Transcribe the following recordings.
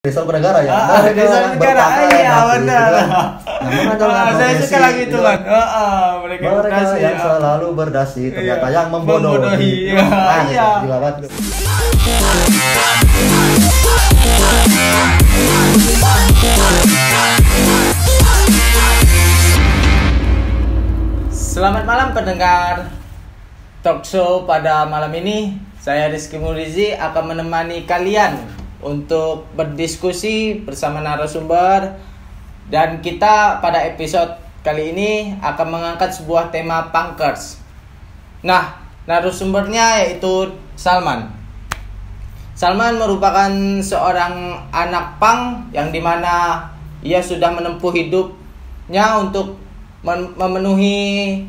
Desa Negara ya. Desa Negara. Iya benar. Saya suka lagi itu kan. Mereka yang selalu berdasi ternyata yang membodohi. Iya. Gila banget. Selamat malam pendengar talk show pada malam ini. Saya Rizky Murizi akan menemani kalian untuk berdiskusi bersama narasumber. Dan kita pada episode kali ini akan mengangkat sebuah tema punkers. Nah, narasumbernya yaitu Salman. Salman merupakan seorang anak punk yang dimana ia sudah menempuh hidupnya untuk memenuhi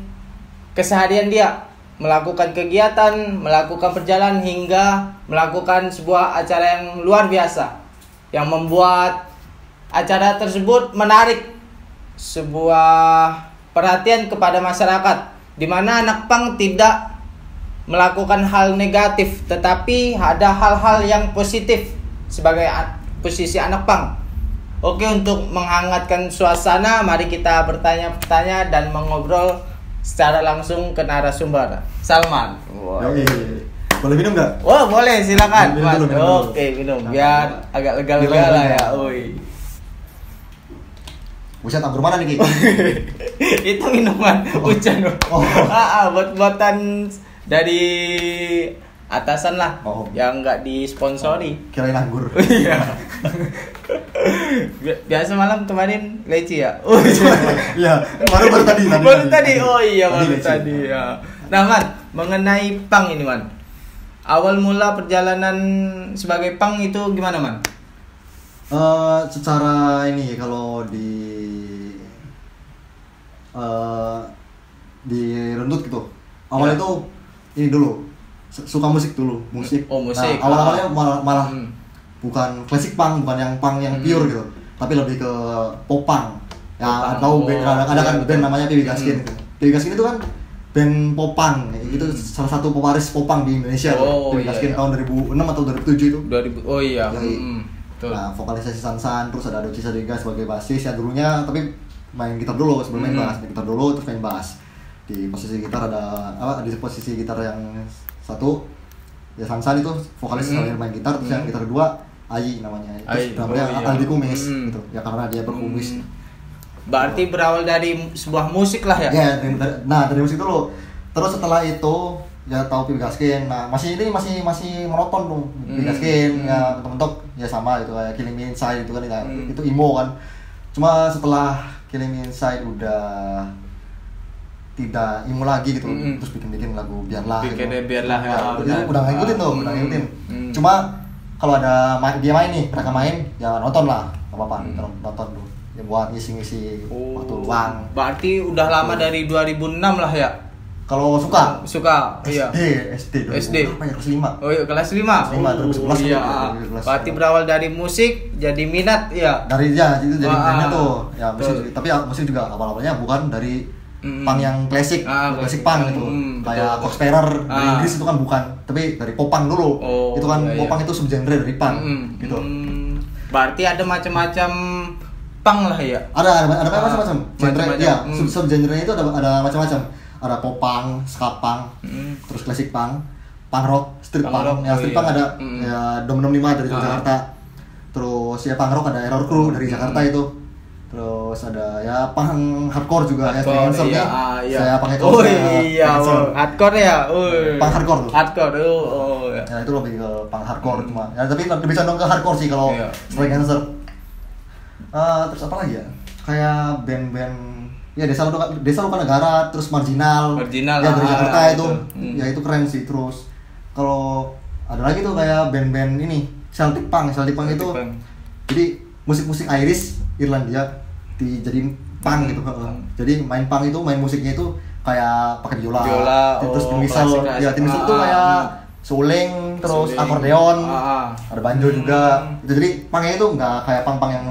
keseharian dia, melakukan kegiatan, melakukan perjalanan hingga melakukan sebuah acara yang luar biasa yang membuat acara tersebut menarik sebuah perhatian kepada masyarakat, di mana anak punk tidak melakukan hal negatif tetapi ada hal-hal yang positif sebagai posisi anak punk. Oke, untuk menghangatkan suasana, mari kita bertanya-tanya dan mengobrol secara langsung ke narasumber. Salman. Wow. Boleh minum nggak? Wah, boleh, silakan. Minum. Oke, minum. Biar agak lega-lega lah ya. Oi. Buset, anggur mana nih, Ki? Itu minuman hujan. Buat-buatan dari atasan lah. Yang nggak disponsori. Kirain anggur. Iya. Biasa malam kemarin leci ya. Iya, baru tadi. Oh iya, baru tadi ya. Nah, Man, mengenai punk ini, Man. Awal mula perjalanan sebagai punk itu gimana, Man? Secara ini kalau di rentut gitu. Awalnya itu ini dulu. Suka musik dulu, musik. Oh, musik. Nah, awal-awalnya malah bukan klasik punk, bukan yang punk yang pure gitu, tapi lebih ke pop punk. Ya, atau band, ada kan band namanya Pipi Gaskin. Pipi Gaskin itu kan band pop punk. Itu salah satu pewaris pop punk di Indonesia. Pipi Gaskin tahun 2006 atau 2007 itu. 2000. Oh iya. Nah, vokalisasi Sansan, terus ada Doci Sadiga sebagai basis ya dulunya, tapi main gitar dulu sebelum main bass. Main gitar dulu terus main bass. Di posisi gitar ada di posisi gitar yang satu ya Sansan itu vokalis main gitar, terus yang gitar kedua Ayi namanya. Terus namanya Aldi Kumis gitu. Ya karena dia berkumis. Berarti berawal dari sebuah musik lah ya? Ya, dari musik dulu. Terus setelah itu ya tahu Pipi Gaskin. Nah, masih monoton dong Pipi Gaskin. Ya bentuk ya sama gitu kayak Killing Me Inside itu kan itu emo kan. Cuma setelah Killing Me Inside udah tidak emo lagi gitu, terus bikin lagu biarlah. Biarlah ya. Udah ngikutin. Cuma kalau ada dia main nih, mereka main ya nonton lah, nggak apa-apa, nonton dulu. Ya buat ngisi waktu luang. Berarti udah lama dari 2006 lah ya? Kalau suka, iya. SD. Apa ya, kelas 5. Oh iya, kelas 5. Terus 11. Iya. Berarti berawal dari musik jadi minat ya. Itu jadi minat tuh. Ya musik, tapi musik juga awalnya bukan dari punk yang klasik punk gitu. Kayak Coxsparer dari Inggris itu kan bukan, tapi dari pop punk dulu. Itu kan pop punk itu subgenre dari punk gitu. Berarti ada macam-macam punk lah ya. Ada macam-macam. Genre ya, subgenre itu ada macam-macam. Ada pop punk, ska punk, terus klasik punk, punk rock, street punk. Ya street punk ada ya Dom 5 dari Jakarta. Terus ya punk rock ada Error Crew dari Jakarta itu. Terus ada ya punk hardcore juga ya, saya pakai kaos. Oh iya, hardcore ya. Punk hardcore tuh. Hardcore. Oh ya. Ya itu lebih ke punk hardcore cuma. Ya tapi lebih condong ke hardcore sih kalau Stray Cancer. Terus apa lagi ya? Kayak band-band ya Desa Luka Negara, terus Marginal ya dari Jakarta itu. Ya itu keren sih. Terus kalau ada lagi tuh kayak band-band ini Celtic Punk itu. Jadi musik-musik Irish Irlandia dijadiin punk gitu. Jadi main punk itu, main musiknya itu kayak pakai biola terus tim whistle itu kayak suling, terus akordeon, ada banjo juga. Jadi punknya itu nggak kayak punk yang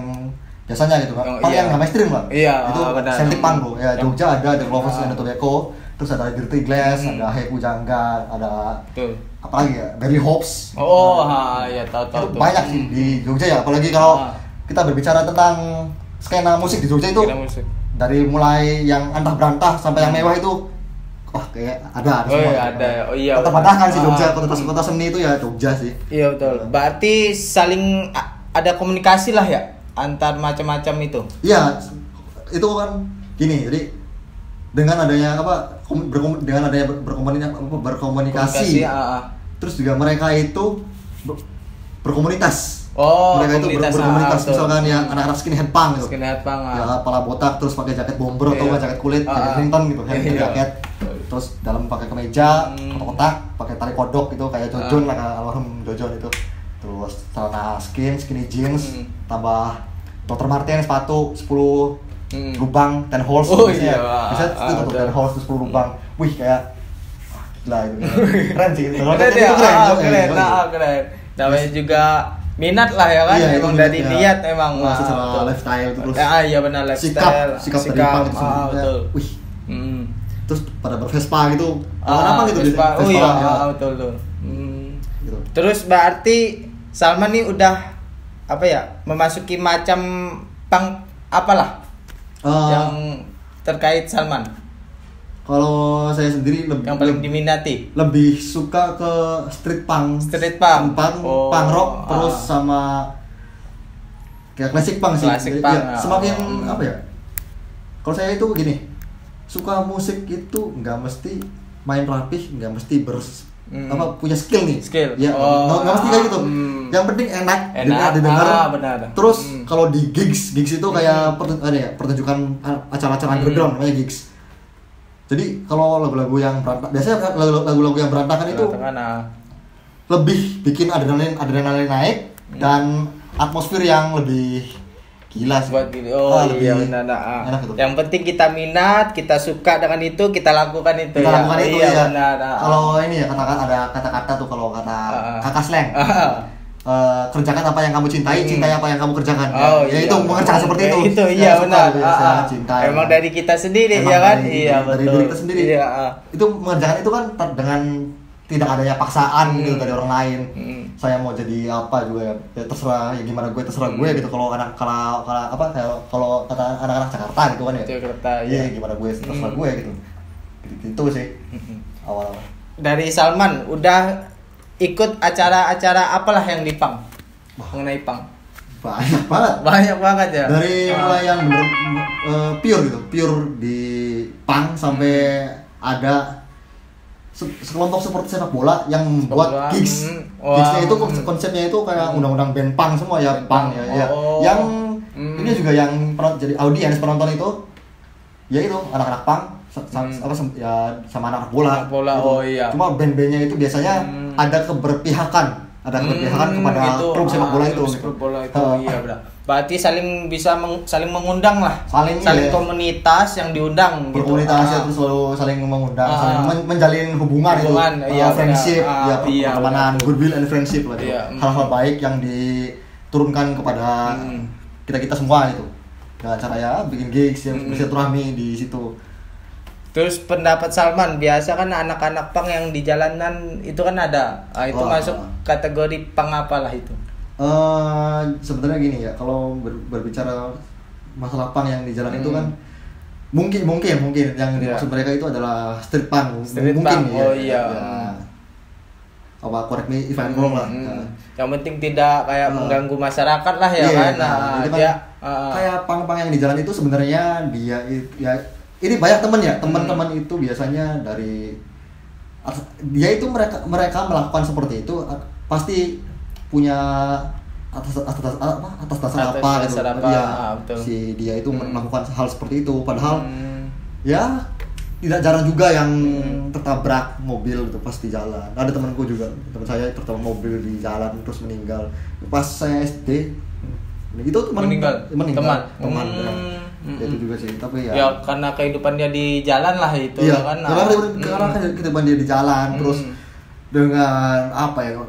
biasanya gitu kan. Punk yang nggak mainstream lah. Itu Celtic Punk bro. Ya Jogja ada The Lovers and the Tobacco, terus ada Dirty Glass, ada Hepu Jangga, ada apalagi ya, Barry Hobbs. Ya tahu. Itu banyak sih di Jogja ya, apalagi kalau kita berbicara tentang skena musik di Jogja itu dari mulai yang antah berantah sampai yang mewah itu kayak ada semua. Iya. Terpadahkan sih Jogja, kota seni itu ya Jogja sih. Iya betul. Berarti saling ada komunikasi lah ya antar macam-macam itu. Iya, itu kan gini, jadi dengan adanya berkomunikasi. Terus juga mereka itu berkomunitas. Mereka itu berkomunitas, misalkan ya anak-anak skinhead punk gitu. Skinhead punk. Ya kepala botak terus pakai jaket bomber atau jaket kulit, jaket Hamilton gitu, jaket. Terus dalam pakai kemeja, kotak, pakai tali kodok gitu kayak Jojon lah, almarhum Jojon itu. Terus celana skinny jeans, tambah Dr. Martens sepatu 10 lubang 10 holes bisa itu 10 holes 10 lubang. Wih kayak gila itu. Keren sih gitu. Keren. Namanya juga minat lah ya kan. Emang dari niat emang secara lifestyle itu terus. Iya benar lifestyle. Sikap dari punk itu sebenarnya. Wih. Terus pada bervespa gitu. Kenapa gitu Vespa. Betul. Gitu. Terus berarti Salman nih udah memasuki macam punk apalah yang terkait Salman. Kalau saya sendiri yang paling diminati lebih suka ke street punk, punk rock, terus sama kayak classic punk sih. Semakin kalau saya itu begini, suka musik itu nggak mesti main rapih, nggak mesti punya skill nih. Ya, nggak mesti kayak gitu. Yang penting enak didengar. Terus kalau di gigs itu kayak pertunjukan acara-acara underground namanya gigs. Jadi kalau lagu-lagu yang berantakan, biasanya lagu-lagu yang berantakan itu lebih bikin adrenalin naik dan atmosfer yang lebih gila sih. Enak gitu. Yang penting kita minat, kita suka dengan itu, kita lakukan itu. Kalau ini ya ada kata-kata tuh kalau kata kakak slang. Kerjakan apa yang kamu cintai apa yang kamu kerjakan. Itu mengerjakan seperti itu. Itu iya benar. Emang dari kita sendiri ya kan? Iya betul. Dari diri kita sendiri. Itu mengerjakan itu kan dengan tidak adanya paksaan gitu dari orang lain. Saya mau jadi apa juga ya terserah, ya gimana terserah gue gitu. Kalau kata anak-anak Jakarta gitu kan ya. Jakarta gimana terserah gue gitu. Gitu sih. Awal. Dari Salman udah ikut acara-acara apalah yang di punk mengenai punk? Banyak banget ya. Dari mulai yang bener pure di punk sampai ada sekelompok seperti sepak bola yang membuat gigs. Gigsnya itu konsepnya itu kayak undang-undang band punk semua ya, punk ya. Yang ini juga yang jadi audiens penonton itu ya itu anak-anak punk sama anak bola gitu. Cuma band-bandnya itu biasanya ada keberpihakan kepada klub sepak bola itu. Iya benar. Berarti bisa saling mengundang lah. Saling komunitas yang diundang berkomunitas itu selalu saling mengundang, saling menjalin hubungan itu. Friendship, pertemanan, goodwill and friendship lah itu. Hal-hal baik yang diturunkan kepada kita semua itu. Dengan cara bikin gigs yang bersilaturahmi di situ. Terus pendapat Salman, biasa kan anak-anak punk yang di jalanan itu kan ada. Itu masuk kategori punk apalah itu? Sebenarnya gini ya, kalau berbicara masalah punk yang di jalan itu kan mungkin yang dimaksud mereka itu adalah street punk. Correct me if I'm wrong lah. Yang penting tidak kayak mengganggu masyarakat lah ya kan. Kayak punk-punk yang di jalan itu sebenarnya ini banyak teman-teman itu biasanya dari dia itu mereka melakukan seperti itu pasti punya atas dasar apa gitu. Si dia itu melakukan hal seperti itu padahal ya tidak jarang juga yang tertabrak mobil gitu pas di jalan. Ada teman saya tertabrak mobil di jalan terus meninggal pas saya SD. Itu meninggal. Itu juga sih, tapi ya karena kehidupan dia di jalan lah itu kan. Karena kehidupan dia di jalan terus dengan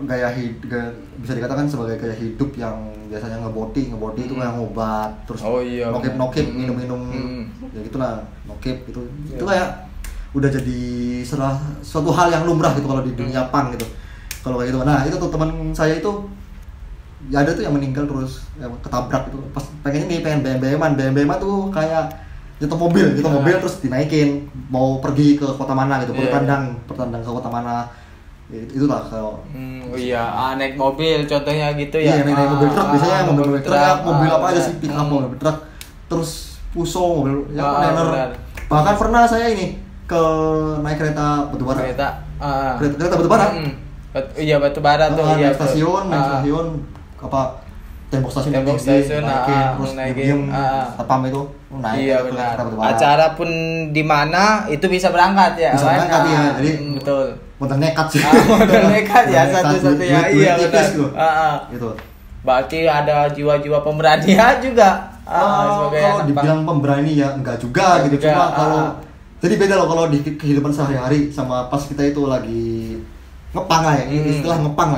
gaya hidup bisa dikatakan sebagai gaya hidup yang biasanya ngebody itu kayak ngobat terus nokip minum ya gitulah nokip gitu. Itu kayak udah jadi suatu hal yang lumrah gitu kalau di dunia punk gitu. kalau kayak gitu. Nah itu tuh teman saya itu ya ada tuh yang meninggal terus ya, ketabrak itu pas pengen BM-BM tuh kayak jatuh mobil terus dinaikin mau pergi ke kota mana gitu, bertandang ke kota mana. Itulah kalau naik mobil contohnya gitu ya. Iya, naik mobil truk biasanya mobil truk, mobil apa aja sih, pick up mobil truk terus puso mobil kontainer. Bahkan pernah saya ini ke naik kereta batubara. Kereta batubara. Iya batubara tuh iya. Stasiun apa tembok stasiun naikin satpam itu naik iya, benar. Acara pun di mana itu bisa berangkat ya. Bisa berangkat ya. Jadi betul. Modal nekat sih. Modal nekat ya satu-satunya. Iya benar. Gitu. Berarti ada jiwa-jiwa pemberani juga. Kalau dibilang pemberani ya enggak juga gitu. Cuma kalau jadi beda loh kalau di kehidupan sehari-hari sama pas kita itu lagi ngepang lah ya, istilah ngepang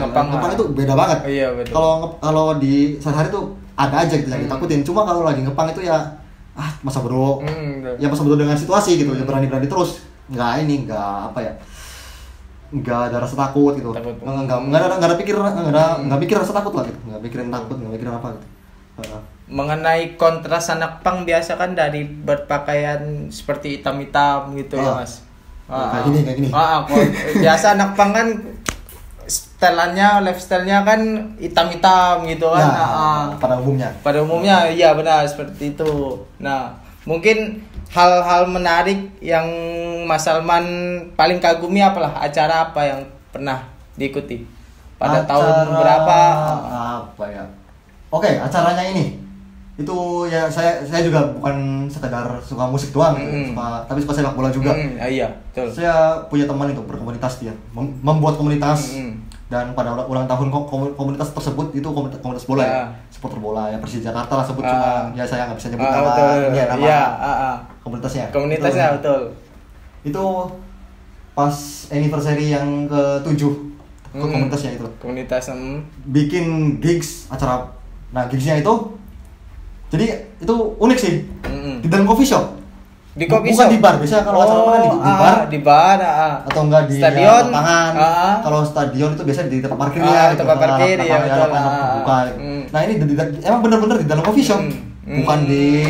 itu beda banget. Iya, betul. Kalau di sehari-hari tuh ada aja gitu yang ditakutin. Cuma kalau lagi ngepang itu ya masa bodoh. Ya masa bodoh dengan situasi gitu. Ya berani-berani terus. Enggak ada rasa takut gitu. Enggak pikir rasa takut lah gitu. Enggak pikirin takut, enggak mikirin apa gitu. Mengenai kontras anak pang biasa kan dari berpakaian seperti hitam-hitam gitu ya, Mas. Kayak gini. Biasa anak pang kan lifestyle-nya kan hitam-hitam gitu kan. Pada umumnya iya benar seperti itu. Nah, mungkin hal-hal menarik yang Mas Salman paling kagumi apalah, acara apa yang pernah diikuti pada tahun berapa? Apa ya? Oke, acaranya ini. Itu ya saya juga bukan sekedar suka musik doang, tapi suka sepak bola juga. Iya, betul. Saya punya teman itu berkomunitas dia, membuat komunitas. Dan pada ulang tahun komunitas tersebut itu komunitas bola ya, supporter bola ya, Persija Jakarta lah sebut, cuma ya saya nggak bisa nyebut nama komunitasnya betul. Itu pas anniversary yang ke-7 komunitasnya itu. Bikin gigs acara. Nah, gigsnya itu jadi itu unik sih. Di dalam coffee shop. Bukan di bar, biasanya kalau acara makan di bar, atau enggak di stadion, lapangan. Kalau stadion itu biasanya di tempat parkir tempat parkir ya betul. Nah, ini emang bener-bener di dalam coffee shop, bukan di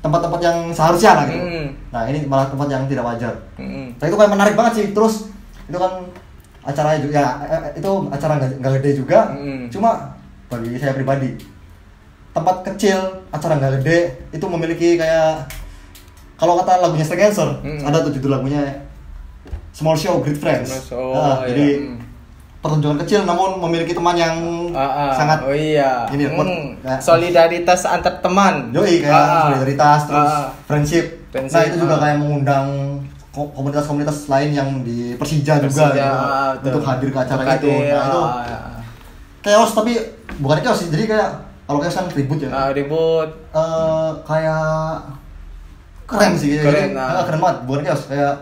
tempat-tempat yang seharusnya lah gitu. Nah, ini malah tempat yang tidak wajar. Nah, itu kayak menarik banget sih. Terus itu kan acaranya juga ya, itu acara nggak gede juga, cuma bagi saya pribadi tempat kecil, acara nggak gede itu memiliki kayak, kalau kata lagunya Street Cancer, ada tuh judul lagunya Small Show Great Friends. Jadi pertunjukan kecil namun memiliki teman yang sangat ini solidaritas antar teman. Kayak solidaritas terus friendship. Nah, itu juga kayak mengundang komunitas-komunitas lain yang di Persija juga untuk hadir ke acara itu. Nah, itu chaos, tapi bukan chaos sih. Jadi kayak kalau chaos kan ribut ya. Kayak keren sih, keren banget, bukan chaos, kayak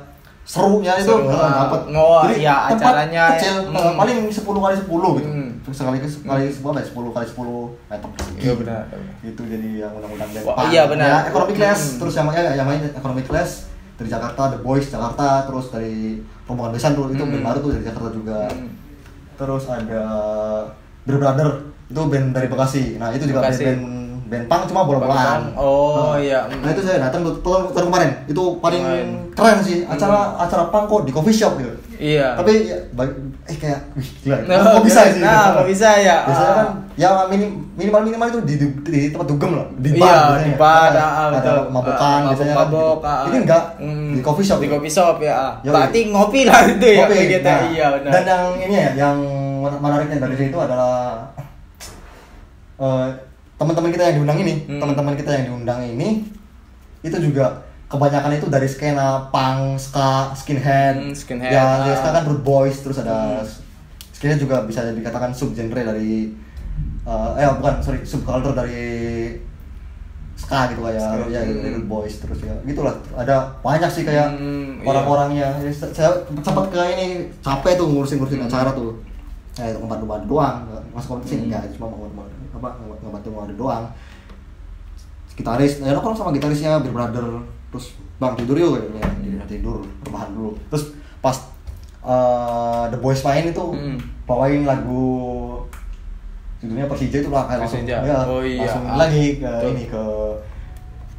serunya itu dapat. Jadi ya, tempat acaranya kecil, paling 10x10 gitu. Sekali 10x10 meter persegi. Iya benar. Itu jadi yang undang-undang dari iya benar. Ya, economic class, terus yang main economic class dari Jakarta, The Boys Jakarta, terus dari rombongan besan tuh, itu band baru tuh dari Jakarta juga. Terus ada Beer Brother, itu band dari Bekasi. Nah, itu juga band punk cuma bola-bolaan. Iya. Nah, itu saya datang tahun kemarin. Itu paling keren sih, acara punk kok di coffee shop gitu. Iya. Tapi ya kayak gila. Kok bisa sih? Kok bisa ya? Biasanya kan ya minimal itu di tempat dugem loh, di bar. Iya, di bar ada mabokan biasanya kan. Ini enggak di coffee shop. Di coffee shop ya. Berarti ngopi lah itu ya gitu. Iya, benar. Dan yang ini ya, yang menariknya dari situ adalah teman-teman kita yang diundang ini itu juga kebanyakan itu dari skena punk, ska, skinhead. Ya, ska kan Rude Boys, terus ada skinhead juga bisa dikatakan subgenre dari subculture dari ska gitu kayak dari Rude Boys, terus ya gitulah. Ada banyak sih kayak orang-orangnya. Saya sempat ke ini capek tuh ngurusin acara tuh. Itu ngebantu doang, masuk kompetisi enggak, cuma ngebantu doang. Gitaris, ya nongkrong sama gitarisnya Beer Brother, terus bang tidur yuk, ya tidur rebahan dulu. Terus pas The Boys main itu bawain lagu judulnya Persija itu lah kayak langsung langsung lagi ke ini ke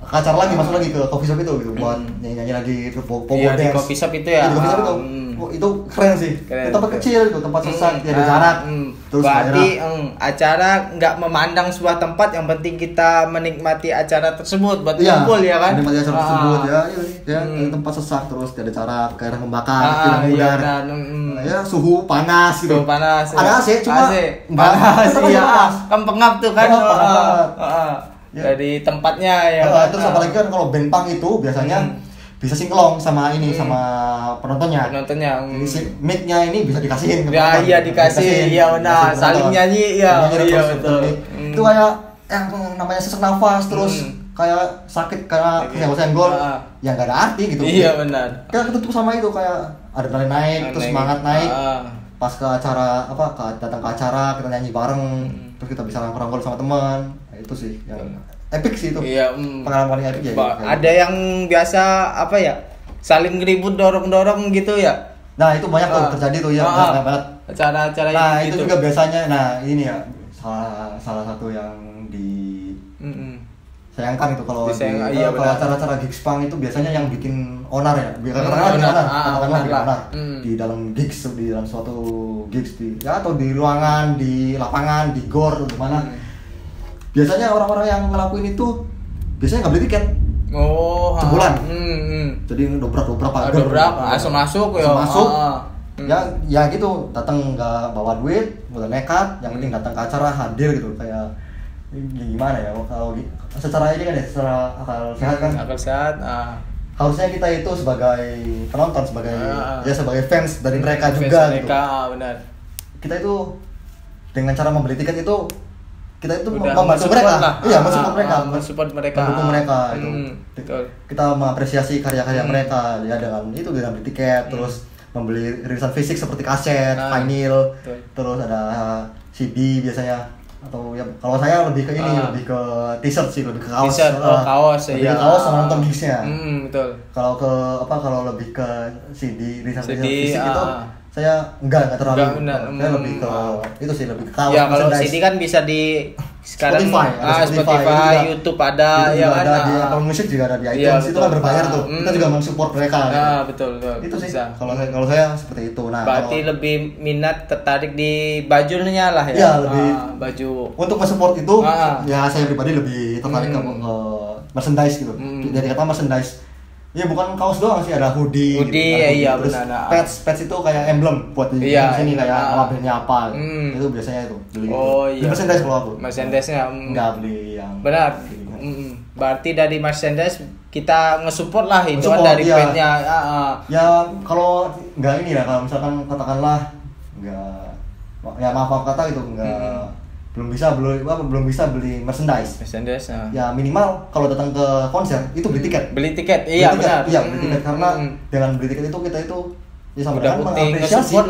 acara lagi, masuk lagi ke coffee shop itu gitu buat nyanyi lagi ke pogo dance di coffee shop itu ya. Di coffee shop itu keren sih. Tempat kecil itu, tempat sesak, ada jarak. Terus berarti acara nggak memandang sebuah tempat, yang penting kita menikmati acara tersebut buat kumpul ya kan. Menikmati acara tersebut ya tempat sesak, terus ada jarak daerah membakar, tidak udara. Ya suhu panas gitu. Suhu panas. Ada AC cuma panas iya. Kan pengap tuh kan. Dari tempatnya ya. Terus apalagi kan kalau band punk itu biasanya bisa singlong sama ini sama penontonnya. Jadi mic-nya ini bisa dikasihin ke penonton. Iya dikasih. Iya benar. Saling nyanyi ya. Iya betul. Itu kayak yang namanya sesak nafas terus kayak sakit karena kesenggol yang gak ada arti gitu. Iya benar. Kita ketutup sama itu kayak adrenalin naik, terus semangat naik. Pas ke acara datang ke acara kita nyanyi bareng, terus kita bisa rangkul-rangkul sama teman. Itu sih yang epic sih itu. Iya, pengalaman paling epic ya. Ada yang biasa apa ya? Saling ribut dorong-dorong gitu ya. Nah, itu banyak tuh terjadi tuh ya, banyak banget. Acara-acara itu juga biasanya ini ya salah satu yang sayangkan itu kalau acara-acara gigs punk itu biasanya yang bikin onar ya. Katakanlah onar di dalam gigs, di dalam suatu gigs atau di ruangan, di lapangan, di gor atau di mana. Biasanya orang-orang yang ngelakuin itu biasanya nggak beli tiket. Sebulan. Jadi dobrak langsung masuk ya. Ya gitu, datang nggak bawa duit, udah nekat, yang penting datang ke acara hadir gitu, kayak gimana ya kalau secara ini kan ya, secara akal sehat kan. Akal sehat. Harusnya kita itu sebagai penonton, sebagai fans dari mereka juga gitu. Benar. Kita itu dengan cara membeli tiket itu kita itu membantu mereka. Iya, mensupport mereka. Mendukung mereka itu. Kita mengapresiasi karya-karya mereka ya dengan beli tiket, terus membeli rilisan fisik seperti kaset, vinyl, terus ada CD biasanya, atau ya kalau saya lebih ke ini, lebih ke t-shirt sih, lebih ke kaos. Kaos ya. Kaos sama nonton gigsnya. Betul. Kalau lebih ke CD, rilisan fisik itu saya enggak terlalu. Saya lebih ke itu sih, lebih ke kaos. Ya kalau CD kan bisa di sekarang Spotify, YouTube ada, ya kan. Di Apple Music juga ada, di iTunes itu kan berbayar tuh. Kita juga mensupport mereka. Betul. Itu sih. Kalau saya seperti itu. Nah, berarti lebih minat tertarik di bajunya lah ya. Iya, lebih baju. Untuk mensupport itu ya saya pribadi lebih tertarik ke merchandise gitu. Dari kata merchandise. Ya bukan kaos doang sih, ada hoodie gitu, iya terus benar. Patch itu kayak emblem buat di sini kayak nama bandnya apa gitu. Itu biasanya itu beli itu. Merchandise kalau aku. Merchandise-nya enggak beli yang benar. Berarti dari merchandise kita nge-support lah itu kan dari bandnya. Ya kalau enggak ini lah, kalau misalkan katakanlah enggak, ya maaf kata gitu, enggak belum bisa beli merchandise. Ya minimal kalau datang ke konser itu beli tiket. Iya benar. Iya, beli tiket karena dengan beli tiket itu kita itu ya sama dengan mengapresiasi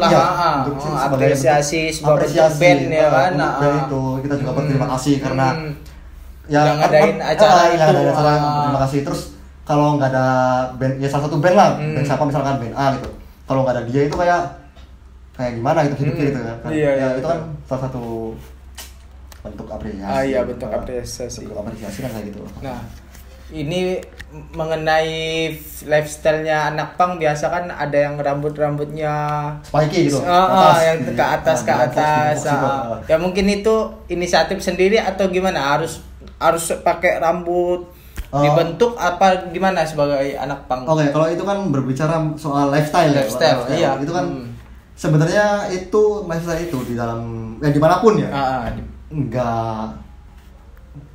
apresiasi sebuah band ya kan. Dan itu kita juga berterima kasih karena yang ngadain acara itu. Terima kasih. Terus kalau nggak ada band, ya salah satu band lah, band siapa misalkan band A gitu. Kalau nggak ada dia itu kayak gimana gitu hidupnya gitu kan. Ya itu kan salah satu bentuk apresiasi. Bentuk apresiasi. Bentuk apresiasi kan kayak gitu. Nah, ini mengenai lifestyle-nya anak punk, biasa kan ada yang rambutnya spiky gitu. Yang ke atas. Ya mungkin itu inisiatif sendiri atau gimana? Harus pakai rambut dibentuk apa gimana sebagai anak punk? Oke, kalau itu kan berbicara soal lifestyle. Iya. Itu kan sebenarnya itu lifestyle itu di dalam dimanapun ya.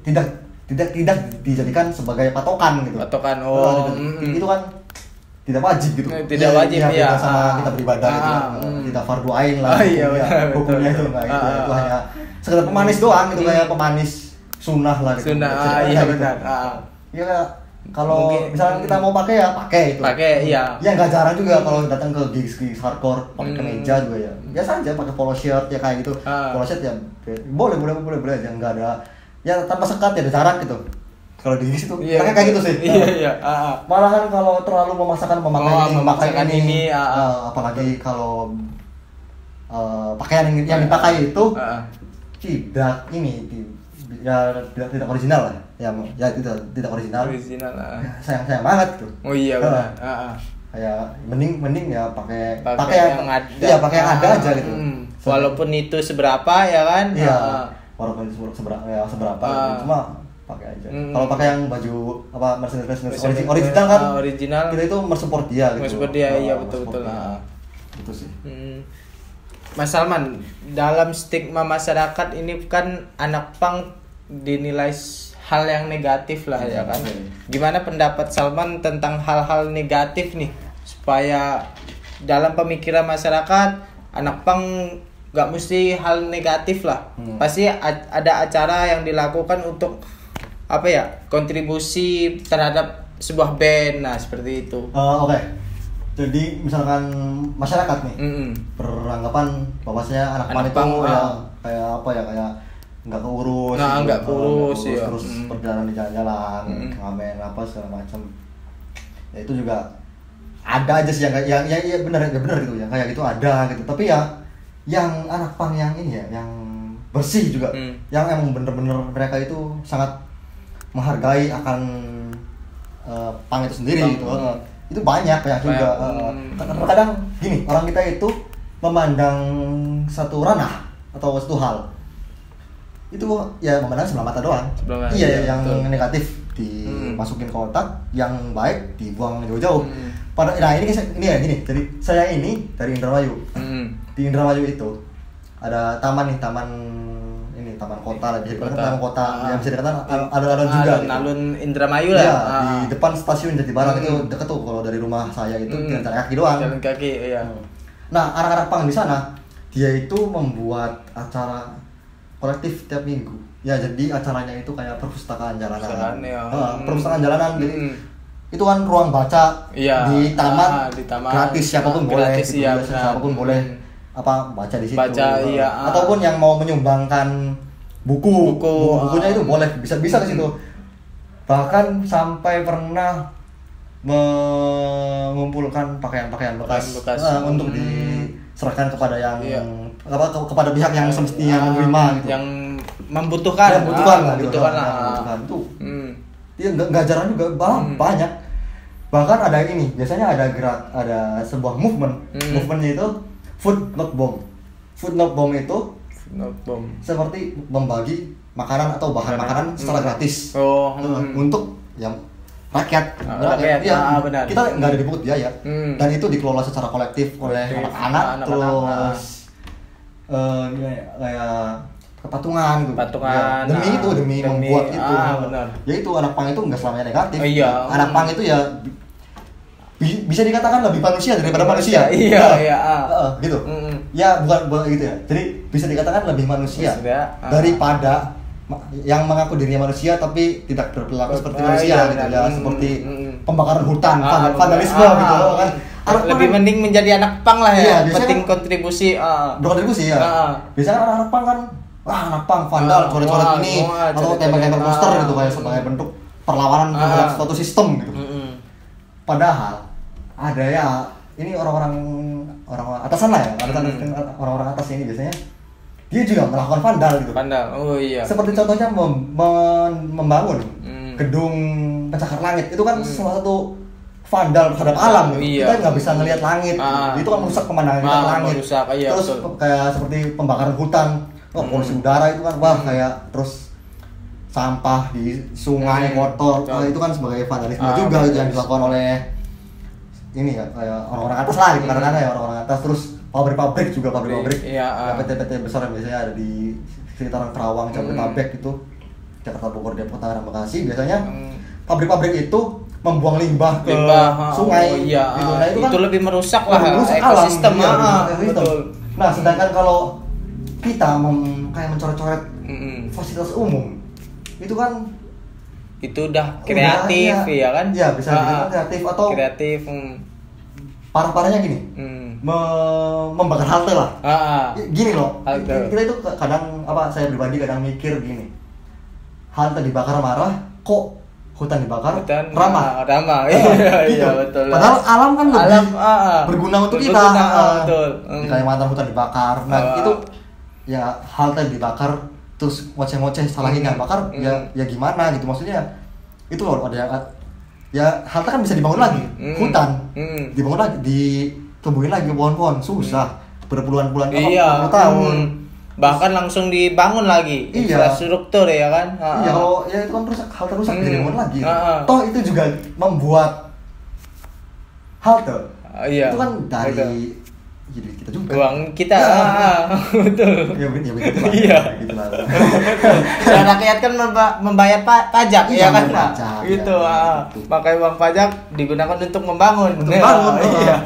Tidak dijadikan sebagai patokan gitu. Itu kan tidak wajib gitu. Tidak wajib ya. Sama kita beribadah gitu. Tidak fardu ain lah. Hukumnya itu enggak gitu. Itu hanya sekedar pemanis doang gitu, kayak pemanis sunnah lah gitu. Benar. Ya kalau misalnya kita mau pakai ya pakai itu. Iya. Ya nggak jarang juga kalau datang ke gigs hardcore pakai kemeja juga ya. Biasa aja pakai polo shirt ya kayak gitu. Polo shirt ya boleh aja, nggak ada ya tanpa sekat ya, ada jarak gitu. Kalau di situ kayak gitu sih. Iya. Malahan kalau terlalu memakai ini, apalagi kalau pakaian yang dipakai itu tidak original lah. Ya tidak original. Sayang banget tuh. Oh iya benar. Kayak mending ya pakai yang ada. Iya, pakai yang ada aja gitu. Walaupun itu seberapa ya kan? Iya. Walaupun seberapa cuma pakai aja. Kalau pakai yang baju Mercedes original kan? Original. Kita itu mensupport dia gitu. Mensupport dia, iya betul. Itu sih. Mas Salman, dalam stigma masyarakat ini kan anak punk dinilai hal yang negatif lah ya kan. Gimana pendapat Salman tentang hal-hal negatif nih supaya dalam pemikiran masyarakat anak punk gak mesti hal negatif lah. Pasti ada acara yang dilakukan untuk kontribusi terhadap sebuah band, nah seperti itu. Oke. Jadi misalkan masyarakat nih beranggapan bahwasanya anak punk itu kayak nggak keurus, terus perjalanan di jalan-jalan, ngamen segala macam. Ya itu juga ada aja sih yang benar gitu ya, kayak gitu ada gitu. Tapi ya yang anak punk yang ini ya, yang bersih juga, yang emang bener-bener mereka itu sangat menghargai akan punk itu sendiri gitu. Itu banyak juga. Kadang gini, orang kita itu memandang satu ranah atau satu hal itu ya memandang sebelah mata doang. Iya, yang betul. Negatif dimasukin ke otak, yang baik dibuang jauh-jauh. Nah ini ya gini. Jadi saya ini dari Indramayu. Di Indramayu itu ada taman kota lah, bisa dikatakan taman kota, yang bisa dikatakan alun-alun juga gitu. Alun Indramayu lah. Ya, di depan stasiun Jati Barat itu dekat tuh, kalau dari rumah saya itu jalan kaki doang. Jalan kaki, iya. Nah, anak-anak punk di sana dia itu membuat acara kolektif tiap minggu. Ya, jadi acaranya itu kayak perpustakaan jalanan. Perpustakaan jalanan, jadi itu kan ruang baca di taman, gratis, siapapun boleh, siapapun boleh baca di situ. Ataupun yang mau menyumbangkan bukunya itu boleh, bisa ke situ. Bahkan sampai pernah mengumpulkan pakaian bekas untuk diserahkan kepada yang kepada pihak yang semestinya menerima gitu. Yang membutuhkan lah. Itu. Dia enggak jarang juga, banyak. Bahkan ada ini, biasanya ada sebuah movementnya itu Food Not Bomb. Food Not Bomb itu seperti membagi makanan atau bahan makanan secara gratis untuk yang rakyat. Benar. Kita nggak ada dipungut biaya, dan itu dikelola secara kolektif oleh anak-anak, terus kayak kepatungan gitu. Demi membuat itu. Ya itu anak punk itu nggak selamanya negatif. Anak punk itu ya bisa dikatakan lebih manusia daripada manusia. Gitu. Ya bukan gitu ya. Jadi bisa dikatakan lebih manusia daripada yang mengaku dirinya manusia tapi tidak berperilaku seperti manusia gitu ya, seperti pembakaran hutan, vandalisme gitu kan. Lebih mending menjadi anak punk lah ya. Penting kontribusi. Berkontribusi ya. Biasanya anak punk kan anak punk vandal, coret-coret ini atau tembak-tembak poster gitu kayak sebagai bentuk perlawanan terhadap suatu sistem gitu. Padahal ada ya, ini orang-orang atasan lah ya, orang-orang atas ini biasanya dia juga melakukan vandal gitu. Seperti contohnya membangun gedung pencakar langit, itu kan salah satu vandal terhadap alam gitu. Kita nggak bisa ngelihat langit, itu kan merusak pemandangan kita ke langit. Terus kayak seperti pembakaran hutan, polusi udara itu kan kayak terus sampah di sungai kotor, itu kan sebagai vandalisme juga gitu, yang dilakukan oleh ini ya, kayak orang-orang atas lah gitu, kadang-kadang ya orang-orang atas. Terus pabrik juga, PT-PT besar yang biasanya ada di sekitaran Kerawang, Jabodetabek itu, Jakarta, Bogor, Depok, Tangerang, Bekasi, biasanya pabrik-pabrik itu membuang limbah ke sungai gitu. Nah, itu lebih merusak lah ekosistem. Nah, sedangkan kalau kita kayak mencoret-coret fasilitas umum, itu kan itu udah kreatif ya kan? Ya, bisa dikatakan kreatif atau parah-parahnya gini, membakar halte lah. Gini loh, kita itu kadang saya pribadi kadang mikir gini, halte dibakar marah, kok hutan dibakar, Hutan, ramah. ramah. Gitu. Iya, betul. Padahal alam kan lebih Alam, berguna untuk kita. Betul. Di Kalimantan hutan dibakar. Nah, itu ya halte dibakar terus ngoceh-ngoceh salahin yang bakar ya gimana gitu, maksudnya itu loh ada yang ya halte kan bisa dibangun lagi, hutan dibangun lagi, ditumbuhin lagi pohon-pohon, susah berpuluhan-puluhan tahun. Bahkan langsung dibangun lagi infrastruktur ya kan. Iya, kalau ya itu kan rusak, halte rusak bisa dibangun lagi. Toh itu juga membuat halte. Itu kan dari jadi kita juga. Uang kita. Betul. Ya begitu lah. Iya. Gitu lah. Dan rakyat kan membayar pajak ya kan. Pajak, gitu. Gitu. Pakai uang pajak digunakan untuk membangun. Iya.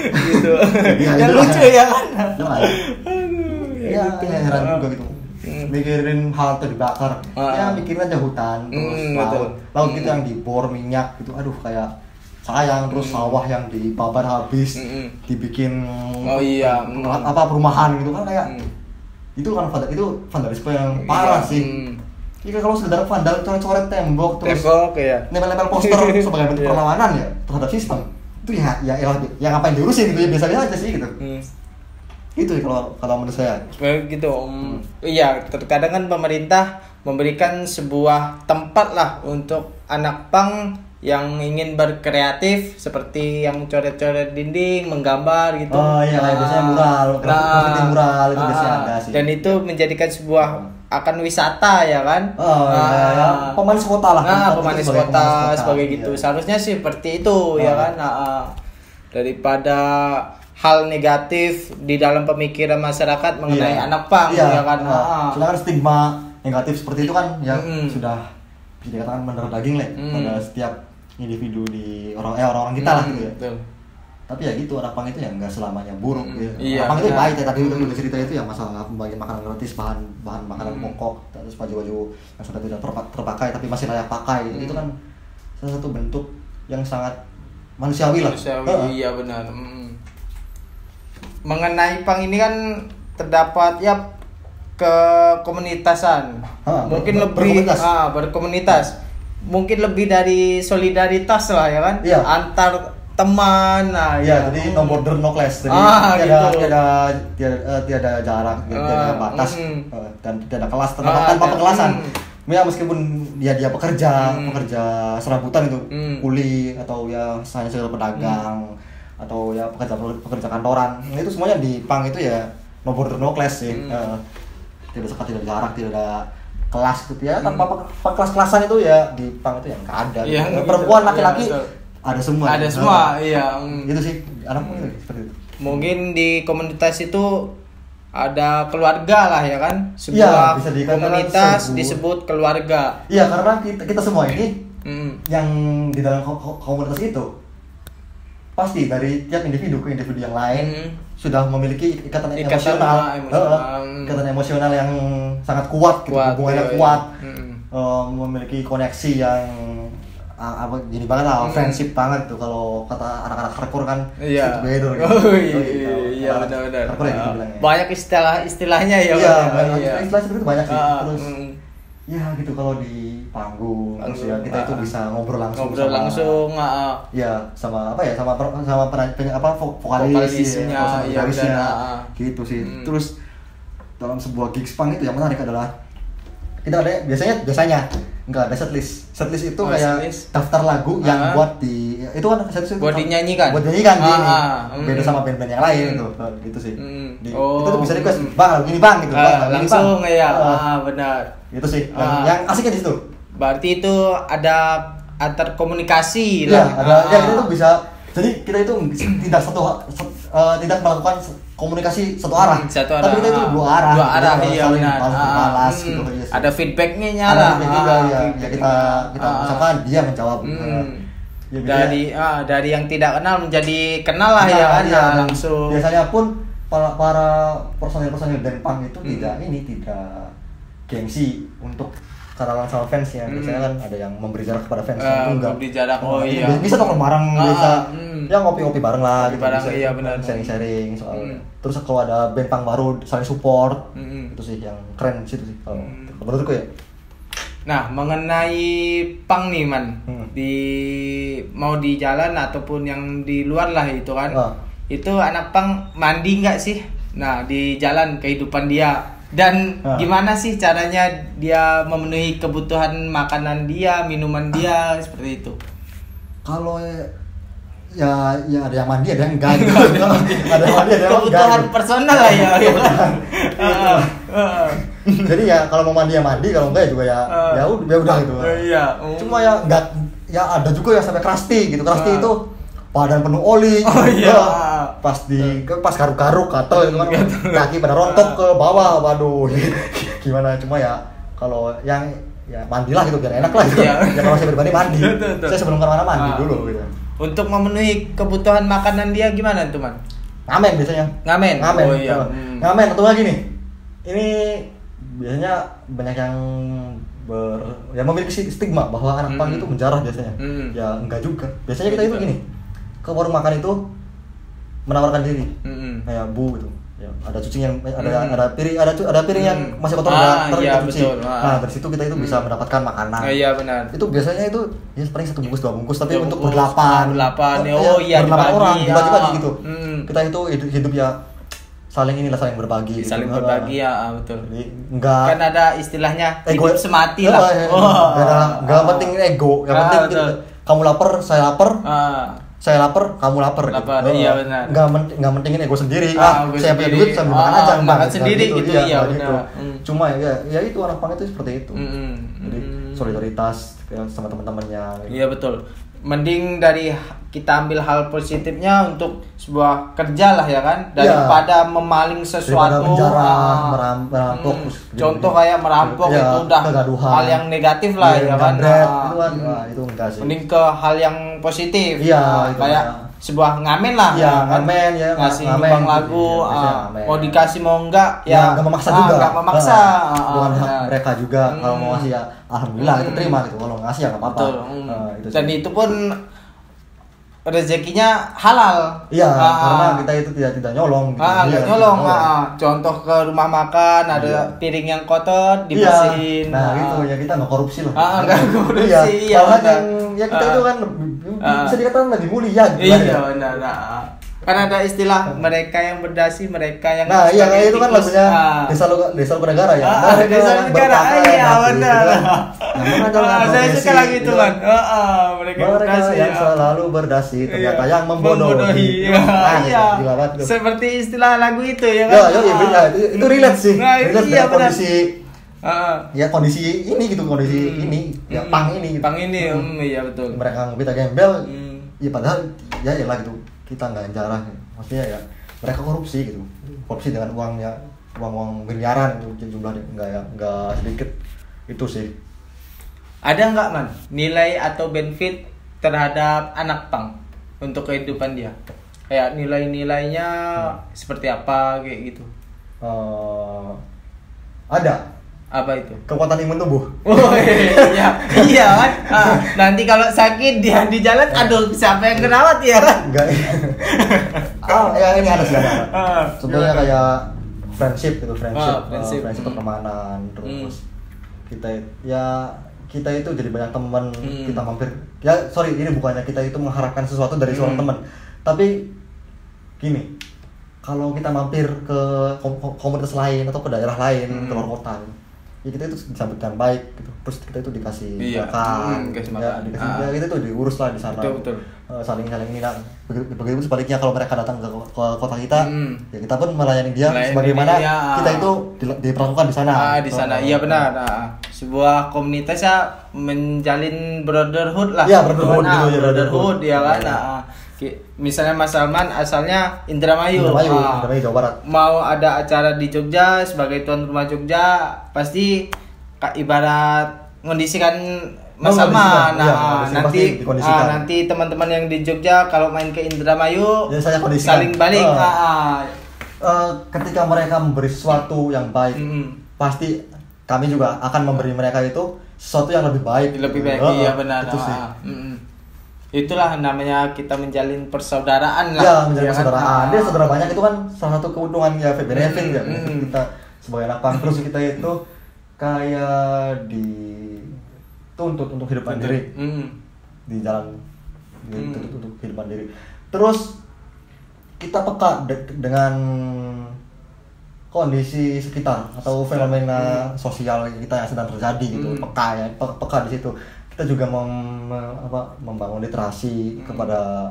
Gitu. Ya, lucu ya kan. Ya, heran juga gitu. Mikirin halte dibakar, ya mikirin aja hutan, terus laut gitu yang dibor minyak gitu, aduh kayak sayang, terus sawah yang dibabar habis, dibikin perumahan gitu kan kayak itu kan vandalisme yang parah sih. Jika kalau sekedar vandal coret-coret tembok terus nempel-nempel poster sebagai bentuk perlawanan ya terhadap sistem, itu ya ngapain diurusin gitu ya, biasa-biasa aja sih gitu. Itu kalau menurut saya gitu. Iya, terkadang kan pemerintah memberikan sebuah tempat lah untuk anak pang yang ingin berkreatif, seperti yang coret-coret dinding, menggambar gitu. Oh iya, kayak biasanya mural, mural itu biasanya ada sih. Dan itu menjadikan sebuah akan wisata ya kan. Pemanis kota lah. Pemanis kota sebagai gitu. Seharusnya sih seperti itu ya kan. Daripada hal negatif di dalam pemikiran masyarakat mengenai anak pang ya kan. Soalnya kan stigma negatif seperti itu kan ya sudah bisa dikatakan mendarah daging pada setiap individu di orang-orang kita lah gitu ya. Tapi ya gitu, anak pang itu ya nggak selamanya buruk gitu. Anak pang itu baik ya, tadi udah cerita itu ya masalah pembagian makanan gratis, bahan makanan pokok, terus baju-baju yang sudah tidak terpakai tapi masih layak pakai, itu kan salah satu bentuk yang sangat manusiawi lah. Iya benar. Mengenai pang ini kan terdapat ya kekomunitasan, mungkin lebih berkomunitas, mungkin lebih dari solidaritas lah ya kan, antar teman. Jadi no border no class, jadi tiada jarak, tiada batas, dan tiada kelas tanpa pengelasan. Ya meskipun dia pekerja serabutan itu, kuli atau ya hanya sekedar pedagang atau ya pekerja kantoran, itu semuanya di pang itu ya no border no class sih. Tidak sekat, tidak jarak, tidak ada kelas gitu ya, tanpa kelas-kelasan itu ya di pang itu yang nggak ada. Perempuan, laki-laki ada semua. Itu sih anak itu seperti itu. Mungkin di komunitas itu ada keluarga lah ya kan, sebuah komunitas disebut keluarga. Iya, karena kita semua ini yang di dalam komunitas itu pasti dari tiap individu ke individu yang lain sudah memiliki ikatan emosional yang sangat kuat, gitu, hubungannya kuat, memiliki koneksi yang gini banget lah, friendship banget tuh kalau kata anak-anak hardcore kan. Together gitu. Iya benar-benar. Gitu banyak istilahnya ya. Istilah seperti itu banyak sih. Terus ya gitu, kalau di panggung terus ya kita itu bisa ngobrol langsung sama vokalisnya gitu sih. Terus dalam sebuah gigs punk itu yang menarik adalah kita ada biasanya enggak ada setlist itu kayak daftar lagu yang buat itu kan setlist buat dinyanyikan beda sama band-band yang lain gitu sih. Itu tuh bisa request bang lagu ini bang gitu, langsung benar. Itu sih yang asiknya di situ. Berarti itu ada antar komunikasi lah. Kita itu bisa, jadi kita itu tidak melakukan komunikasi satu arah. Tapi kita itu dua arah. Balas gitu. Ada feedbacknya nyala. Ya kita ucapkan, dia menjawab. Dari yang tidak kenal menjadi kenal lah ya kan, langsung. Biasanya pun para personil band punk itu tidak gengsi untuk kenalan sama fans ya. Biasanya kan ada yang memberi jarak kepada fans, itu enggak. Memberi jarak. Bisa nongkrong bareng, bisa ya ngopi-ngopi bareng lah gitu. Benar. Sharing soal. Terus kalau ada band punk baru saling support. Itu sih yang keren situ sih kalau menurutku ya. Nah, mengenai pang nih man, mau di jalan ataupun yang di luar lah itu kan, itu anak pang mandi nggak sih? Nah, di jalan kehidupan dia dan gimana sih caranya dia memenuhi kebutuhan makanan dia, minuman dia seperti itu? Kalau ya ada yang mandi ada yang enggak gitu. Ada yang mandi ada yang enggak. Kebutuhan personal lah ya. Jadi ya kalau mau mandi ya mandi, kalau enggak ya juga ya udah gitu. Iya. Cuma ya enggak, ya ada juga yang sampai crusty gitu. Crusty itu badan penuh oli. Pas garuk-garuk atau itu kan kaki pada rontok ke bawah. Waduh. Gimana, cuma ya kalau yang ya mandilah gitu biar enak lah gitu. Ya kalau saya pribadi mandi. Saya sebelum kemana mandi dulu gitu. Untuk memenuhi kebutuhan makanan dia gimana tuh man? Ngamen biasanya. Ngamen. Oh iya. Ngamen atau lagi nih. Ini biasanya banyak yang memiliki stigma bahwa anak pang itu menjarah biasanya. Ya enggak juga. Biasanya kita itu gini, ke warung makan itu menawarkan diri. Kayak Bu gitu. Ya, ada cuci yang ada piring yang masih kotor kita cuci. Nah, dari situ kita itu bisa mendapatkan makanan. Iya benar. Itu biasanya itu ya paling 1 bungkus 2 bungkus tapi untuk berdelapan. Berdelapan orang dibagi-bagi gitu. Kita itu hidup ya saling berbagi. Saling berbagi ya, betul. Jadi enggak kan ada istilahnya ego, hidup semati lah. Enggak penting ego, yang penting kamu lapar, saya lapar. Saya lapar, kamu lapar. Iya benar. Enggak mentingin ego sendiri. Saya punya duit, saya makan aja. Makan sendiri gitu, iya benar. Cuma ya itu anak pang itu seperti itu. Jadi solidaritas sama teman-temannya. Iya betul. Mending dari kita ambil hal positifnya untuk sebuah kerja lah ya kan, daripada memaling sesuatu, merampok. Contoh kayak merampok itu udah hal yang negatif lah ya kan. Itu enggak sih. Mending ke hal yang positif. Iya, kayak sebuah ngamen lah. Iya, ngamen ya. Ngasih numpang lagu, mau dikasih mau enggak ya. Enggak memaksa juga. Enggak memaksa. Bukan hak mereka juga. Kalau mau ngasih ya alhamdulillah itu terima gitu. Kalau ngasih ya enggak apa-apa. Dan itu pun rezekinya halal. Iya, karena kita itu tidak nyolong gitu. Enggak nyolong. Contoh ke rumah makan ada piring yang kotor dibersihin. Nah, itu ya kita enggak korupsi lah. Enggak korupsi. Iya. Kalau yang kita itu kan bisa dikatakan lebih mulia gitu. Iya, benar. Kan ada istilah mereka yang berdasi, mereka yang iya kayak itu kan lagunya Desa Luka Negara ya. Desa Luka Negara. Iya, benar. Saya suka lagu itu kan. Mereka yang selalu berdasi ternyata yang membodohi. Iya. Seperti istilah lagu itu ya kan. Iya, itu relate sih. Relate dengan kondisi ya kondisi ini gitu, kondisi ini ya pang ini gitu. Pang ini iya betul. Mereka kita gembel ya padahal ya lah gitu kita nggak jarah, maksudnya ya mereka korupsi gitu, korupsi dengan uang miliaran itu jumlahnya nggak sedikit itu sih. Ada nggak man nilai atau benefit terhadap anak pang untuk kehidupan dia, kayak nilai-nilainya seperti apa kayak gitu? Ada. Apa itu? Kekuatan imun tubuh. Iya kan. Nanti kalau sakit dia di jalan, aduh siapa yang kerawat ya kan? Enggak. Ya ini ada sih ada. Contohnya kayak friendship gitu, friendship pertemanan, terus kita itu jadi banyak teman, kita mampir. Ya sorry, ini bukannya kita itu mengharapkan sesuatu dari seorang teman, tapi gini, kalau kita mampir ke komunitas lain atau ke daerah lain, ke luar kota, ya kita itu disambut dengan baik gitu. Terus kita itu dikasih makan, ya kita itu diurus lah di sana. Betul. Saling ini kan. Begitu sebaliknya kalau mereka datang ke kota kita, ya kita pun melayani dia sebagaimana kita itu diperlakukan di sana. Di sana. Iya benar. Sebuah komunitas ya menjalin brotherhood lah. Iya, brotherhood ya kan. Misalnya Mas Salman asalnya Indramayu, Jawa Barat. Mau ada acara di Jogja sebagai tuan rumah Jogja, pasti ibarat mengondisikan Mas Salman. Nanti teman-teman yang di Jogja kalau main ke Indramayu saling balik. Ketika mereka memberi sesuatu yang baik, pasti kami juga akan memberi mereka itu sesuatu yang lebih baik. Iya benar. Itu sih. Itulah namanya kita menjalin persaudaraan lah. Ya, menjalin persaudaraan. Dia saudara banyak itu kan salah satu keuntungan ya benefit ya. Kita sebagai anak pang, terus kita itu kayak tuntut untuk hidup mandiri di jalan, dituntut untuk hidup mandiri. Terus kita peka dengan kondisi sekitar atau fenomena sosial kita yang sedang terjadi gitu, peka di situ. Kita juga membangun literasi kepada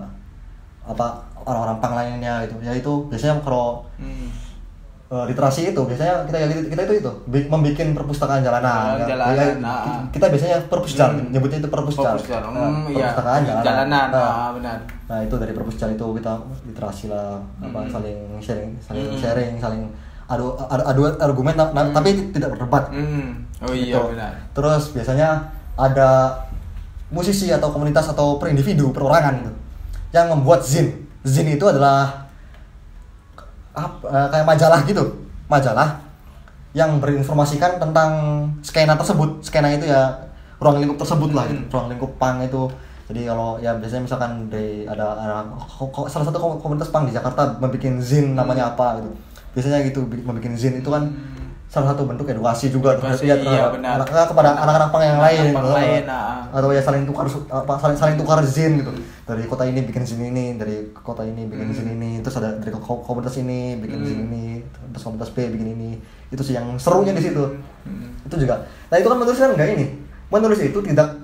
orang-orang pang lainnya gitu. Yaitu biasanya kalau literasi itu biasanya kita itu membuat perpustakaan jalanan. Kita biasanya perpusjar, nyebutnya itu perpusjar. Perpustakaan jalanan. Benar. Nah, itu dari perpusjar itu kita literasi lah, saling sharing, saling adu argumen tapi tidak berdebat. Oh iya gitu. Benar. Terus biasanya ada musisi atau komunitas atau per individu, perorangan gitu, yang membuat zin. Zin itu adalah kayak majalah gitu, majalah yang berinformasikan tentang skena tersebut. Skena itu ya ruang lingkup tersebut lah, gitu. Ruang lingkup punk itu. Jadi kalau ya biasanya misalkan ada salah satu komunitas punk di Jakarta membuat zin namanya apa gitu. Biasanya gitu, membuat zin itu kan salah satu bentuk edukasi juga kepada anak-anak punk yang lain, atau ya saling tukar zin gitu. Dari kota ini bikin zin ini, dari kota ini bikin zin ini, terus ada dari komunitas ini bikin zin ini, terus komunitas B bikin ini. Itu sih yang serunya di situ. Itu juga. Nah, itu kan menulis kan enggak ini. Menulis itu tidak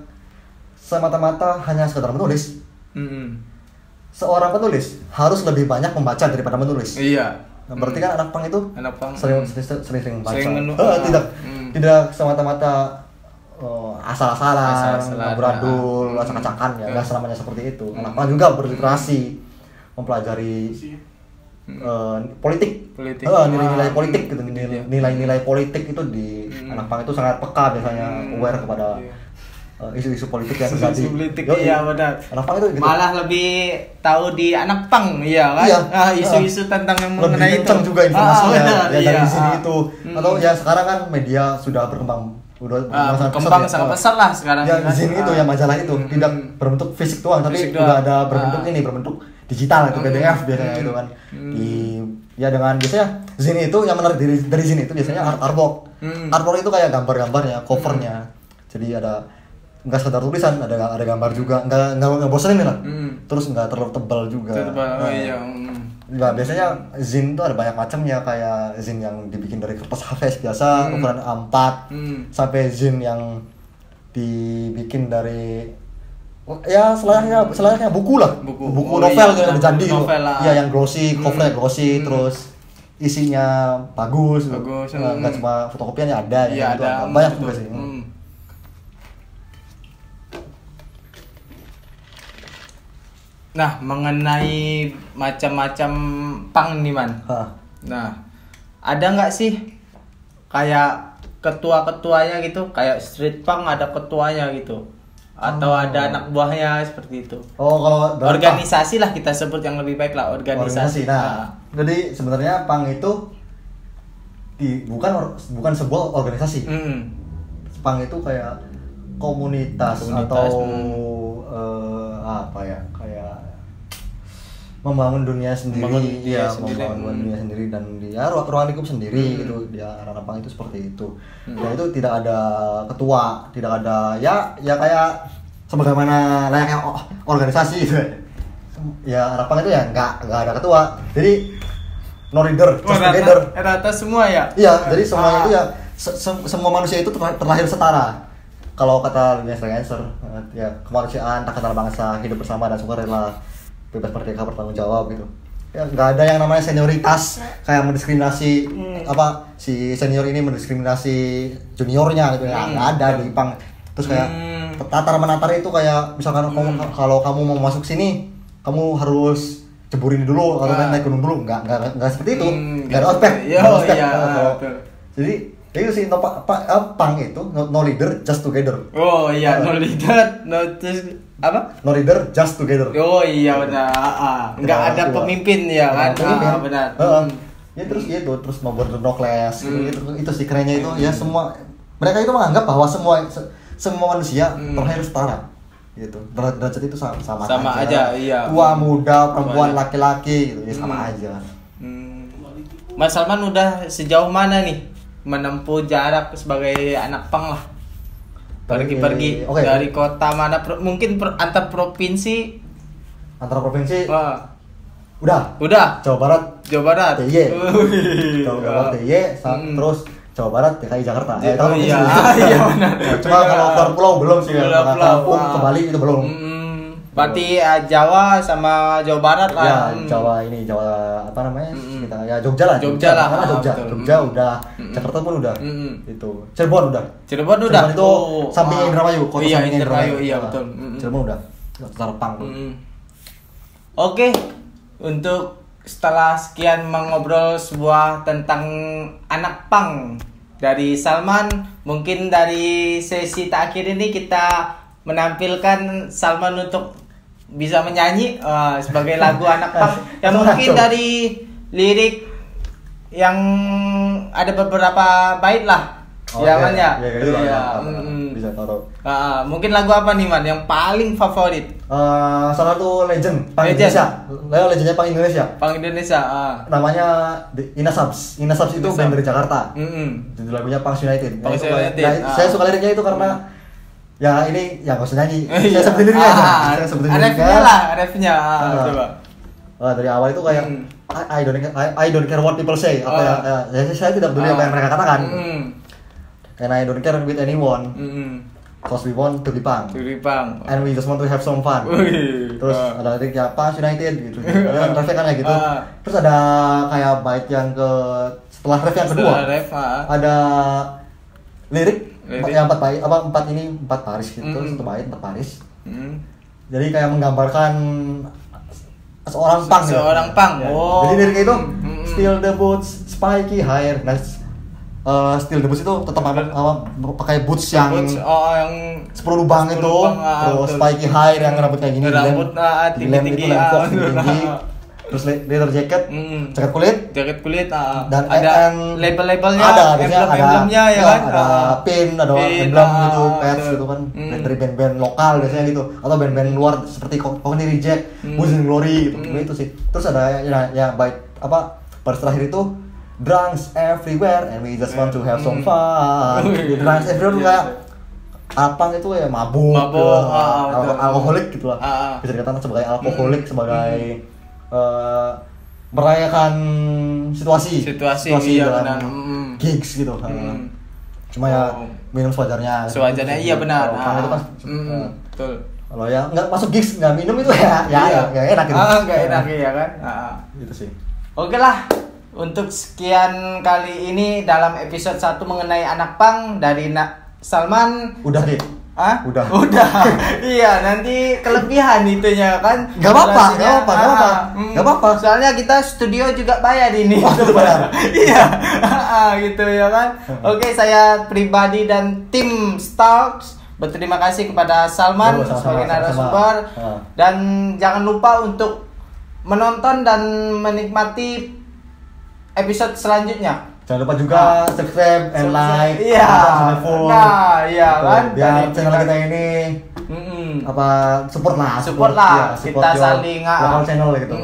semata-mata hanya sekedar menulis. Seorang penulis harus lebih banyak membaca daripada menulis. Iya. Nah, berarti kan anak pang itu sering baca. Tidak semata-mata asal-asalan, beradul, acak-acakan ya, nggak selamanya seperti itu. Anak pang juga berliterasi, mempelajari politik. Nilai-nilai politik gitu, nilai-nilai politik itu di anak pang itu sangat peka biasanya, aware kepada isu-isu politik yang terjadi. Isu politik, iya benar. Anak pang itu gitu. Malah lebih tahu di anak pang, iya kan? Iya. Isu-isu tentang yang mengenai itu. Lebih kencang juga informasinya dari sini itu. Atau ya sekarang kan media sudah berkembang, berkembang sangat pesat lah sekarang. Ya di sini itu ya majalah itu tidak berbentuk fisik doang, tapi juga ada berbentuk digital itu PDF biasanya itu kan. Dengan biasanya zin itu yang menarik dari zin itu biasanya artwork. Artwork itu kayak gambar-gambarnya, covernya. Jadi ada nggak sekedar tulisan, ada gambar juga, nggak bosanin lah. Terus nggak terlalu tebal juga. Nah, biasanya zin itu ada banyak macamnya, kayak zin yang dibikin dari kertas HVS biasa ukuran A4 sampai zin yang dibikin dari ya selayaknya buku lah, buku novel gitu, ada jadi gitu. Ya yang glossy, covernya glossy, terus isinya bagus. Nggak cuma fotokopiannya ada ya, gitu. Banyak juga sih. Nah, mengenai macam-macam punk nih, Man. Nah, ada nggak sih kayak ketua-ketuanya gitu, kayak street punk ada ketuanya gitu, atau ada anak buahnya seperti itu? Kalau organisasi lah kita sebut yang lebih baik lah, organisasi. Nah, jadi sebenarnya punk itu bukan sebuah organisasi. Punk itu kayak komunitas. Atau kayak membangun dunia sendiri, membangun dunia sendiri dan dia ruang lingkup sendiri gitu. Dia anak-anak punk itu seperti itu. Dan itu tidak ada ketua, tidak ada ya kayak sebagaimana layaknya organisasi gitu. Ya anak punk itu ya nggak ada ketua. Jadi no leader, just together. Rata semua ya? Iya, jadi semuanya itu ya semua manusia itu terlahir setara. Kalau kata Linus Regenser, ya kemanusiaan tak kenal bangsa, hidup bersama dan sukarela, bebas merdeka bertanggung jawab gitu. Ya nggak ada yang namanya senioritas kayak mendiskriminasi si senior ini mendiskriminasi juniornya gitu ya, nggak ada di punk. Terus kayak tatar menatar itu kayak misalkan kalau kamu mau masuk sini kamu harus jebur ini dulu atau naik gunung dulu, nggak seperti itu, nggak ada ospek. Jadi itu sih punk itu no leader just together. Oh iya, no leader, no leader just together. Oh iya benar. Nggak ada pemimpin ya kan? Benar. Ya terus membuat no class itu sih kerennya itu ya. Semua mereka itu menganggap bahwa semua manusia terlahir setara gitu. Derajat itu sama aja. Iya. Tua, muda, perempuan, laki-laki gitu ya sama aja. Mas Salman udah sejauh mana nih menempuh jarak sebagai anak punk lah? Pergi-pergi dari kota mana? Mungkin antar provinsi. Antar provinsi. Udah. Jawa Barat. DIY. Jawa Barat DIY. Terus Jawa Barat DKI Jakarta. Iya benar. Cuma kalau keluar pulau belum sih. Kampung ke Bali itu belum. Berarti Jawa sama Jawa Barat lah. Ya, Jawa apa namanya? Kita ya Jogja lah. Karena Jogja udah. Jakarta pun udah. Itu. Cirebon udah. Cirebon itu samping Indramayu, kota samping Indramayu. Iya, betul. Cirebon udah. Terpang. Oke. Untuk setelah sekian mengobrol sebuah tentang anak pang dari Salman, mungkin dari sesi terakhir ini kita menampilkan Salman untuk bisa menyanyi sebagai lagu anak pang yang mungkin dari lirik yang ada beberapa bait lah. Bisa taruh. Mungkin lagu apa nih Man yang paling favorit? Salah satu legend Pang Indonesia. Legendnya Pang Indonesia. Namanya Ina Subs itu band dari Jakarta. Jadi lagunya Pang United. Saya suka liriknya itu karena ya ini ya nggak usah nyanyi. Saya sebutin liriknya aja. Refnya. Coba. Dari awal itu kayak I don't care what people say. Saya tidak peduli apa yang mereka katakan. And I don't care with anyone. Cause we want to be punk. And we just want to have some fun. Terus ada liriknya Pang United gitu. Ada refnya kan kayak gitu. Terus ada kayak bait yang setelah ref yang kedua. Ada lirik yang empat baris gitu. Satu bait 4 baris. Jadi kayak menggambarkan seorang punk. Jadi liriknya itu still the boots spiky higher. Steel the boots itu tetap pakai boots yang 10 lubang itu, terus spiky high yang rambut kayak gini, dilem itu lem tinggi, terus leather jacket kulit, dan ada label-labelnya, emblem-emblemnya ya kan, ada pin, ada emblem gitu, patch gitu kan, dari band-band lokal biasanya gitu, atau band-band luar seperti Cockney Reject, Boys and Glory gitu, itu sih. Terus ada ya baik baris terakhir itu drunks everywhere and we just want to have some fun. Drunks everywhere tuh kayak apang itu ya mabuk alkoholik gitu lah. Bisa dikatakan sebagai alkoholik, sebagai merayakan situasi dalam gigs gitu. Cuma ya minum sewajarnya. Iya benar. Itu kan betul. Kalau ya nggak masuk gigs nggak minum itu ya enak gitu. Nggak enak ya kan. Itu sih. Oke lah. Untuk sekian kali ini dalam episode 1 mengenai anak pang dari Salman. Udah deh. Udah. Iya, nanti kelebihan itunya kan. Gak apa-apa. Soalnya kita studio juga bayar ini. Itu bayar. Iya. Gitu ya kan. Oke, saya pribadi dan tim Stalks berterima kasih kepada Salman sebagai narasumber. Dan jangan lupa untuk menonton dan menikmati episode selanjutnya. Jangan lupa juga subscribe and like. Iya. Kan. Biar channel kita ini support lah. Kita saling lokal channel gitu.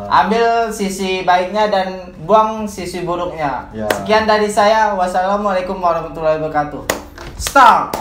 Ambil sisi baiknya dan buang sisi buruknya. Sekian dari saya. Wassalamualaikum warahmatullahi wabarakatuh. Start.